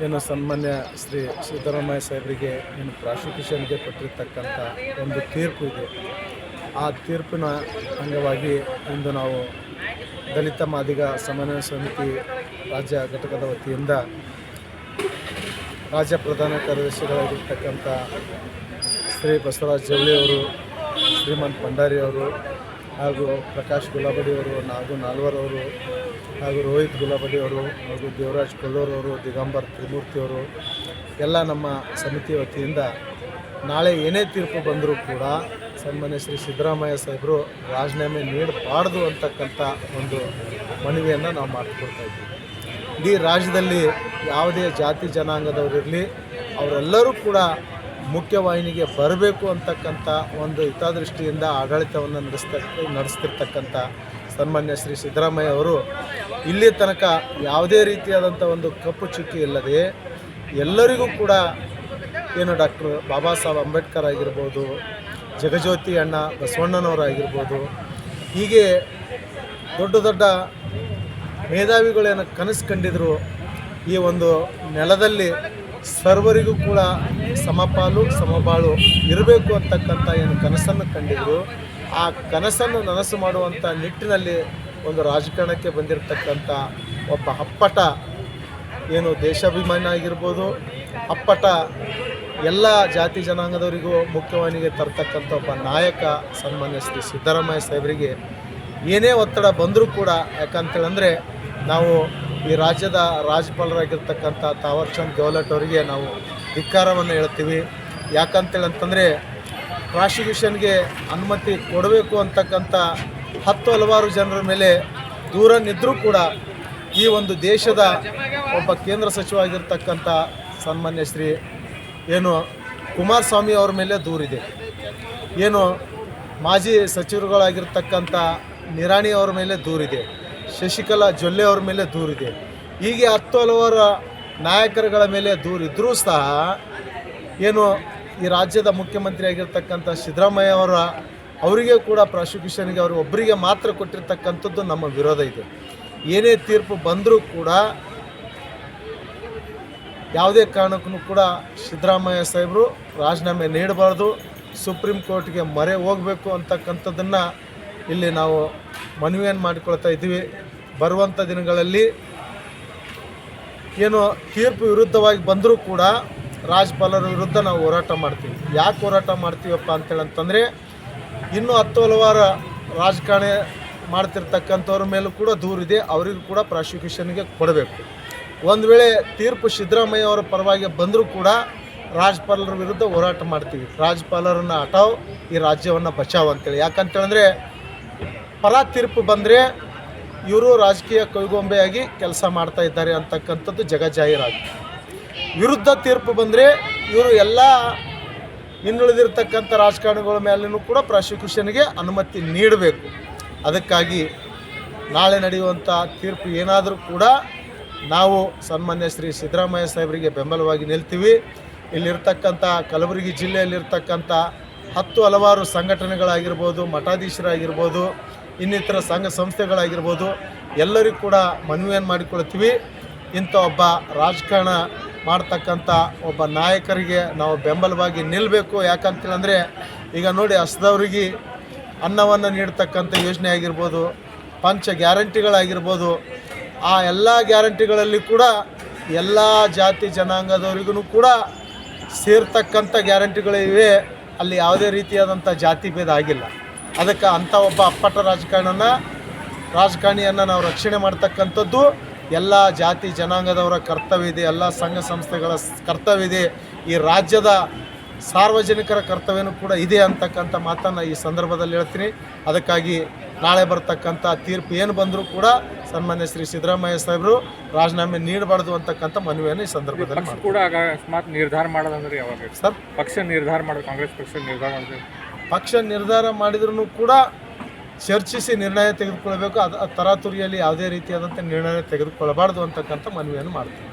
ಏನು ಸನ್ಮಾನ್ಯ ಶ್ರೀ ಸಿದ್ದರಾಮಯ್ಯ ಸಾಹೇಬರಿಗೆ ಏನು ಪ್ರಾಸಿಕ್ಯೂಷನ್ಗೆ ಕೊಟ್ಟಿರ್ತಕ್ಕಂಥ ಒಂದು ತೀರ್ಪು ಇದೆ. ಆ ತೀರ್ಪಿನ ಅಂಗವಾಗಿ ಇಂದು ನಾವು ದಲಿತ ಮಾದಿಗ ಸಮನ್ವಯ ಸಮಿತಿ ರಾಜ್ಯ ಘಟಕದ ವತಿಯಿಂದ ರಾಜ್ಯ ಪ್ರಧಾನ ಕಾರ್ಯದರ್ಶಿಗಳಾಗಿರ್ತಕ್ಕಂಥ ಶ್ರೀ ಬಸವರಾಜ್ ಜವಳಿಯವರು, ಶ್ರೀಮಂತ್ ಭಂಡಾರಿ ಅವರು, ಹಾಗೂ ಪ್ರಕಾಶ್ ಗುಲಾಬಡಿಯವರು, ನಾಗು ನಾಲ್ವರವರು, ಹಾಗೂ ರೋಹಿತ್ ಗುಲಾಬಡಿಯವರು, ಹಾಗೂ ದೇವರಾಜ್ ಕೊಲ್ಲೂರವರು, ದಿಗಂಬರ್ ತ್ರಿಮೂರ್ತಿಯವರು ಎಲ್ಲ ನಮ್ಮ ಸಮಿತಿ ವತಿಯಿಂದ ನಾಳೆ ಏನೇ ತೀರ್ಪು ಬಂದರೂ ಕೂಡ ಸನ್ಮಾನ್ಯ ಶ್ರೀ ಸಿದ್ದರಾಮಯ್ಯ ಸಾಹೇಬರು ರಾಜೀನಾಮೆ ನೀಡಬಾರ್ದು ಅಂತಕ್ಕಂಥ ಒಂದು ಮನವಿಯನ್ನು ನಾವು ಮಾಡಿಕೊಡ್ತಾ ಇದ್ದೀವಿ. ಇಡೀ ರಾಜ್ಯದಲ್ಲಿ ಯಾವುದೇ ಜಾತಿ ಜನಾಂಗದವರಿರಲಿ ಅವರೆಲ್ಲರೂ ಕೂಡ ಮುಖ್ಯವಾಹಿನಿಗೆ ಬರಬೇಕು ಅಂತಕ್ಕಂಥ ಒಂದು ಹಿತದೃಷ್ಟಿಯಿಂದ ಆಡಳಿತವನ್ನು ನಡೆಸ್ತಿರ್ತಕ್ಕಂಥ ಸನ್ಮಾನ್ಯ ಶ್ರೀ ಸಿದ್ದರಾಮಯ್ಯ ಅವರು ಇಲ್ಲಿ ತನಕ ಯಾವುದೇ ರೀತಿಯಾದಂಥ ಒಂದು ಕಪ್ಪು ಚುಕ್ಕಿ ಇಲ್ಲದೆ ಎಲ್ಲರಿಗೂ ಕೂಡ ಏನು ಡಾಕ್ಟರ್ ಬಾಬಾ ಸಾಹೇಬ್ ಅಂಬೇಡ್ಕರ್ ಆಗಿರ್ಬೋದು, ಜಗಜ್ಯೋತಿ ಅಣ್ಣ ಬಸವಣ್ಣನವರಾಗಿರ್ಬೋದು, ಹೀಗೆ ದೊಡ್ಡ ದೊಡ್ಡ ಮೇಧಾವಿಗಳೇನು ಕನಸು ಕಂಡಿದ್ರು ಈ ಒಂದು ನೆಲದಲ್ಲಿ ಸರ್ವರಿಗೂ ಕೂಡ ಸಮಪಾಲು ಸಮಬಾಳು ಇರಬೇಕು ಅಂತಕ್ಕಂಥ ಏನು ಕನಸನ್ನು ಕಂಡಿದ್ರು, ಆ ಕನಸನ್ನು ನನಸು ಮಾಡುವಂಥ ನಿಟ್ಟಿನಲ್ಲಿ ಒಂದು ರಾಜಕಾರಣಕ್ಕೆ ಬಂದಿರತಕ್ಕಂಥ ಒಬ್ಬ ಅಪ್ಪಟ ಏನು ದೇಶಾಭಿಮಾನಿ ಆಗಿರ್ಬೋದು, ಅಪ್ಪಟ ಎಲ್ಲ ಜಾತಿ ಜನಾಂಗದವರಿಗೂ ಮುಖ್ಯವಾಹಿನಿಗೆ ತರ್ತಕ್ಕಂಥ ಒಬ್ಬ ನಾಯಕ ಸನ್ಮಾನ್ಯ ಶ್ರೀ ಸಿದ್ದರಾಮಯ್ಯ ಸಾಹೇಬರಿಗೆ ಏನೇ ಒತ್ತಡ ಬಂದರೂ ಕೂಡ, ಯಾಕಂತೇಳಂದರೆ ನಾವು ಈ ರಾಜ್ಯದ ರಾಜ್ಯಪಾಲರಾಗಿರ್ತಕ್ಕಂಥ ತಾವರ್ ಚಂದ್ ಗೆಹ್ಲೋಟ್ ಅವರಿಗೆ ನಾವು ಧಿಕ್ಕಾರವನ್ನು ಹೇಳ್ತೀವಿ. ಯಾಕಂತೇಳಂತಂದರೆ ಪ್ರಾಸಿಕ್ಯೂಷನ್ಗೆ ಅನುಮತಿ ಕೊಡಬೇಕು ಅಂತಕ್ಕಂಥ ಹಲವಾರು ಜನರ ಮೇಲೆ ದೂರ ನಿದ್ದರೂ ಕೂಡ ಈ ಒಂದು ದೇಶದ ಒಬ್ಬ ಕೇಂದ್ರ ಸಚಿವ ಆಗಿರ್ತಕ್ಕಂಥ ಸನ್ಮಾನ್ಯ ಶ್ರೀ ಏನು ಕುಮಾರಸ್ವಾಮಿ ಅವ್ರ ಮೇಲೆ ದೂರಿದೆ, ಏನು ಮಾಜಿ ಸಚಿವರುಗಳಾಗಿರ್ತಕ್ಕಂಥ ನಿರಾಣಿ ಅವ್ರ ಮೇಲೆ ದೂರಿದೆ, ಶಶಿಕಲಾ ಜೊಲ್ಲೆ ಅವ್ರ ಮೇಲೆ ದೂರಿದೆ, ಹೀಗೆ ಹಲವಾರು ನಾಯಕರುಗಳ ಮೇಲೆ ದೂರಿದ್ದರೂ ಸಹ ಏನು ಈ ರಾಜ್ಯದ ಮುಖ್ಯಮಂತ್ರಿ ಆಗಿರ್ತಕ್ಕಂಥ ಸಿದ್ದರಾಮಯ್ಯ ಅವರಿಗೆ ಕೂಡ ಪ್ರಾಸಿಕ್ಯೂಷನ್ಗೆ ಅವರು ಒಬ್ಬರಿಗೆ ಮಾತ್ರ ಕೊಟ್ಟಿರ್ತಕ್ಕಂಥದ್ದು ನಮ್ಮ ವಿರೋಧ ಇದೆ. ಏನೇ ತೀರ್ಪು ಬಂದರೂ ಕೂಡ ಯಾವುದೇ ಕಾರಣಕ್ಕೂ ಕೂಡ ಸಿದ್ದರಾಮಯ್ಯ ಸಾಹೇಬರು ರಾಜೀನಾಮೆ ನೀಡಬಾರ್ದು, ಸುಪ್ರೀಂ ಕೋರ್ಟ್ಗೆ ಮೊರೆ ಹೋಗಬೇಕು ಅಂತಕ್ಕಂಥದ್ದನ್ನು ಇಲ್ಲಿ ನಾವು ಮನವಿಯನ್ನು ಮಾಡಿಕೊಳ್ತಾ ಇದ್ದೀವಿ. ಬರುವಂಥ ದಿನಗಳಲ್ಲಿ ಏನು ತೀರ್ಪು ವಿರುದ್ಧವಾಗಿ ಬಂದರೂ ಕೂಡ ರಾಜ್ಯಪಾಲರ ವಿರುದ್ಧ ನಾವು ಹೋರಾಟ ಮಾಡ್ತೀವಿ. ಯಾಕೆ ಹೋರಾಟ ಮಾಡ್ತೀವಪ್ಪ ಅಂತೇಳಂತಂದರೆ ಇನ್ನೂ ಹಲವಾರು ರಾಜಕಾರಣ ಮಾಡ್ತಿರ್ತಕ್ಕಂಥವ್ರ ಮೇಲೂ ಕೂಡ ದೂರಿದೆ, ಅವರಿಗೂ ಕೂಡ ಪ್ರಾಸಿಕ್ಯೂಷನ್ಗೆ ಕೊಡಬೇಕು. ಒಂದು ವೇಳೆ ತೀರ್ಪು ಸಿದ್ದರಾಮಯ್ಯ ಅವರ ಪರವಾಗಿ ಬಂದರೂ ಕೂಡ ರಾಜ್ಯಪಾಲರ ವಿರುದ್ಧ ಹೋರಾಟ ಮಾಡ್ತೀವಿ. ರಾಜ್ಯಪಾಲರನ್ನು ಹಟಾವ್, ಈ ರಾಜ್ಯವನ್ನು ಬಚಾವ್ ಅಂತೇಳಿ. ಯಾಕಂತೇಳಿದ್ರೆ ಪರ ತೀರ್ಪು ಬಂದರೆ ಇವರು ರಾಜಕೀಯ ಕೈಗೊಂಬೆಯಾಗಿ ಕೆಲಸ ಮಾಡ್ತಾ ಇದ್ದಾರೆ ಅಂತಕ್ಕಂಥದ್ದು ಜಗಜ್ಜಾಹೀರಾಗಿದೆ. ವಿರುದ್ಧ ತೀರ್ಪು ಬಂದರೆ ಇವರು ಎಲ್ಲ ಇನ್ನುಳಿದಿರ್ತಕ್ಕಂಥ ರಾಜಕಾರಣಿಗಳ ಮೇಲೂ ಕೂಡ ಪ್ರಾಸಿಕ್ಯೂಷನ್ಗೆ ಅನುಮತಿ ನೀಡಬೇಕು. ಅದಕ್ಕಾಗಿ ನಾಳೆ ನಡೆಯುವಂಥ ತೀರ್ಪು ಏನಾದರೂ ಕೂಡ ನಾವು ಸನ್ಮಾನ್ಯ ಶ್ರೀ ಸಿದ್ದರಾಮಯ್ಯ ಸಾಹೇಬರಿಗೆ ಬೆಂಬಲವಾಗಿ ನಿಲ್ತೀವಿ. ಇಲ್ಲಿರ್ತಕ್ಕಂಥ ಕಲಬುರಗಿ ಜಿಲ್ಲೆಯಲ್ಲಿರ್ತಕ್ಕಂಥ ಹಲವಾರು ಸಂಘಟನೆಗಳಾಗಿರ್ಬೋದು, ಮಠಾಧೀಶರಾಗಿರ್ಬೋದು, ಇನ್ನಿತರ ಸಂಘ ಸಂಸ್ಥೆಗಳಾಗಿರ್ಬೋದು, ಎಲ್ಲರಿಗೂ ಕೂಡ ಮನವಿಯನ್ನು ಮಾಡಿಕೊಳ್ತೀವಿ. ಇಂಥ ಒಬ್ಬ ರಾಜಕಾರಣ ಮಾಡ್ತಕ್ಕಂಥ ಒಬ್ಬ ನಾಯಕರಿಗೆ ನಾವು ಬೆಂಬಲವಾಗಿ ನಿಲ್ಲಬೇಕು. ಯಾಕಂತೇಳಂದರೆ ಈಗ ನೋಡಿ, ಹಸಿದವರಿಗೆ ಅನ್ನವನ್ನು ನೀಡ್ತಕ್ಕಂಥ ಯೋಜನೆ ಆಗಿರ್ಬೋದು, ಪಂಚ ಗ್ಯಾರಂಟಿಗಳಾಗಿರ್ಬೋದು, ಆ ಎಲ್ಲ ಗ್ಯಾರಂಟಿಗಳಲ್ಲಿ ಕೂಡ ಎಲ್ಲ ಜಾತಿ ಜನಾಂಗದವರಿಗೂ ಕೂಡ ಸೇರ್ತಕ್ಕಂಥ ಗ್ಯಾರಂಟಿಗಳಿವೆ. ಅಲ್ಲಿ ಯಾವುದೇ ರೀತಿಯಾದಂಥ ಜಾತಿ ಭೇದ ಆಗಿಲ್ಲ. ಅದಕ್ಕೆ ಅಂಥ ಒಬ್ಬ ಅಪ್ಪಟ ರಾಜಕಾರಣಿಯನ್ನು ನಾವು ರಕ್ಷಣೆ ಮಾಡ್ತಕ್ಕಂಥದ್ದು ಎಲ್ಲ ಜಾತಿ ಜನಾಂಗದವರ ಕರ್ತವ್ಯ ಇದೆ, ಎಲ್ಲ ಸಂಘ ಸಂಸ್ಥೆಗಳ ಕರ್ತವ್ಯ ಇದೆ, ಈ ರಾಜ್ಯದ ಸಾರ್ವಜನಿಕರ ಕರ್ತವ್ಯನೂ ಕೂಡ ಇದೆ ಅಂತಕ್ಕಂಥ ಮಾತನ್ನು ಈ ಸಂದರ್ಭದಲ್ಲಿ ಹೇಳ್ತೀನಿ. ಅದಕ್ಕಾಗಿ ನಾಳೆ ಬರ್ತಕ್ಕಂಥ ತೀರ್ಪು ಏನು ಬಂದರೂ ಕೂಡ ಸನ್ಮಾನ್ಯ ಶ್ರೀ ಸಿದ್ದರಾಮಯ್ಯ ಸಾಹೇಬರು ರಾಜೀನಾಮೆ ನೀಡಬಾರ್ದು ಅಂತಕ್ಕಂಥ ಮನವಿಯನ್ನು ಈ ಸಂದರ್ಭದಲ್ಲಿ ಕೂಡ ಅಕಸ್ಮಾತ್ ನಿರ್ಧಾರ ಮಾಡೋದಂದ್ರೆ ಯಾವಾಗ ಸರ್? ಪಕ್ಷ ನಿರ್ಧಾರ ಮಾಡೋದು, ಕಾಂಗ್ರೆಸ್ ಪಕ್ಷ ನಿರ್ಧಾರ ಮಾಡಿದ್ರೆ ಪಕ್ಷ ನಿರ್ಧಾರ ಮಾಡಿದ್ರೂ ಕೂಡ ಚರ್ಚಿಸಿ ನಿರ್ಣಯ ತೆಗೆದುಕೊಳ್ಬೇಕು. ಅದು ತರಾತುರಿಯಲ್ಲಿ ಯಾವುದೇ ರೀತಿಯಾದಂಥ ನಿರ್ಣಯ ತೆಗೆದುಕೊಳ್ಳಬಾರ್ದು ಅಂತಕ್ಕಂಥ ಮನವಿಯನ್ನು ಮಾಡ್ತೀವಿ.